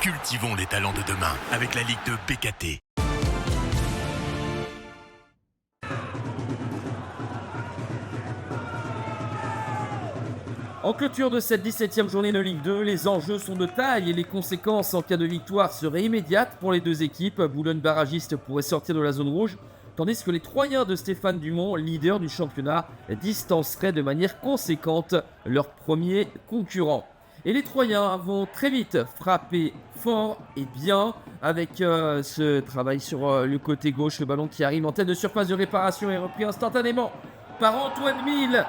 Cultivons les talents de demain avec la Ligue de BKT. En clôture de cette 17e journée de Ligue 2, les enjeux sont de taille et les conséquences en cas de victoire seraient immédiates pour les deux équipes. Boulogne barragiste pourrait sortir de la zone rouge, tandis que les Troyens de Stéphane Dumont, leader du championnat, distanceraient de manière conséquente leurs premiers concurrents. Et les Troyens vont très vite frapper fort et bien avec ce travail sur le côté gauche. Le ballon qui arrive en tête de surface de réparation est repris instantanément par Antoine Mille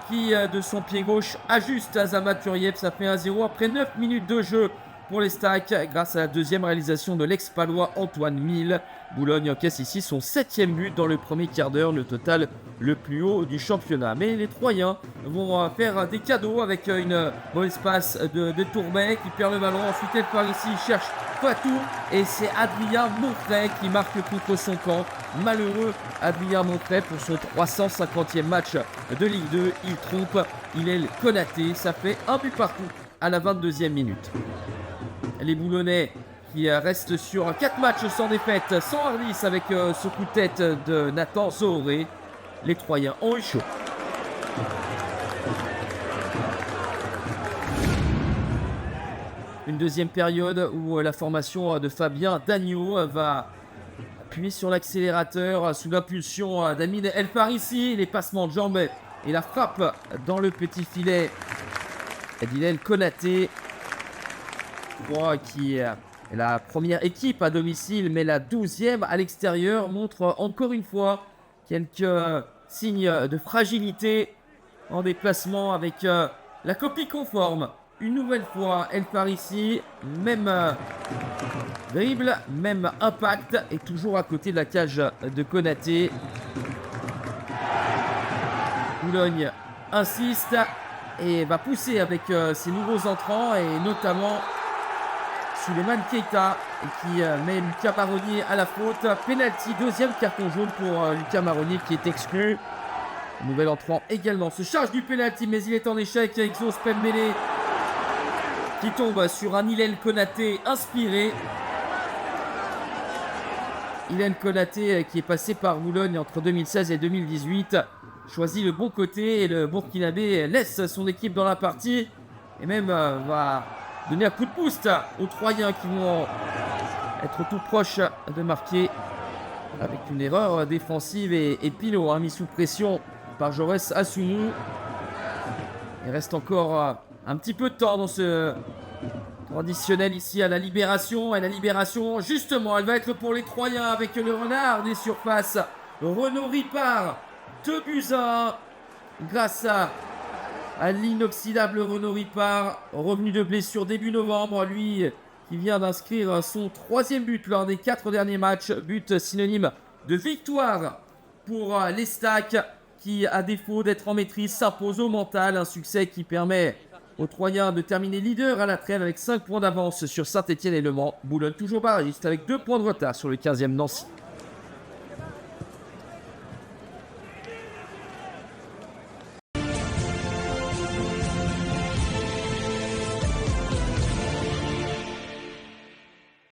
qui de son pied gauche ajuste Azamat Turiev. Ça fait 1-0 après 9 minutes de jeu pour les Stacks grâce à la deuxième réalisation de l'ex-palois Antoine Mille. Boulogne encaisse ici son 7e but dans le premier quart d'heure, le total le plus haut du championnat. Mais les Troyens vont faire des cadeaux avec une mauvaise passe de Tourbet qui perd le ballon. Ensuite, elle part ici, cherche Fatou et c'est Adrien Montfray qui marque contre son camp. Malheureux Adrien Montfray pour son 350e match de Ligue 2. Il trompe Hillel Konaté. Ça fait un but partout à la 22e minute. Les Boulonnais qui restent sur 4 matchs sans défaite, sans hardis avec ce coup de tête de Nathan Zohoré. Les Troyens ont eu chaud. Une deuxième période où la formation de Fabien Dagneau va appuyer sur l'accélérateur sous l'impulsion d'Amine El Farissi. Les passements de jambes et la frappe dans le petit filet d'Hillel Konaté. Qui est la première équipe à domicile, mais la 12e à l'extérieur, montre encore une fois quelques signes de fragilité en déplacement avec la copie conforme. Une nouvelle fois, El Farissi, même dribble, même impact, et toujours à côté de la cage de Konaté. Boulogne insiste et va pousser avec ses nouveaux entrants, et notamment Souleymane Keita qui met Lucas Marronnier à la faute. Penalty, deuxième carton jaune pour Lucas Marronnier qui est exclu. Nouvel entrant également se charge du penalty, mais il est en échec. Exos Pembele qui tombe sur un Hillel Konaté inspiré. Hillel Konaté qui est passé par Boulogne entre 2016 et 2018 choisit le bon côté et le Burkinabé laisse son équipe dans la partie et même va donner un coup de boost aux Troyens qui vont être tout proches de marquer avec une erreur défensive et Pinot mis sous pression par Jaurès Assounou. Il reste encore un petit peu de temps dans ce traditionnel ici à la Libération. Et la Libération, justement, elle va être pour les Troyens avec le renard des surfaces. Renaud Ripard, 2-1 grâce à l'inoxydable Renaud Ripard, revenu de blessure début novembre, lui qui vient d'inscrire son 3e but lors des 4 derniers matchs, but synonyme de victoire pour les Stacks qui, à défaut d'être en maîtrise, s'impose au mental, un succès qui permet aux Troyens de terminer leader à la trêve avec 5 points d'avance sur Saint-Etienne et Le Mans. Boulogne toujours barragiste avec 2 points de retard sur le 15e Nancy.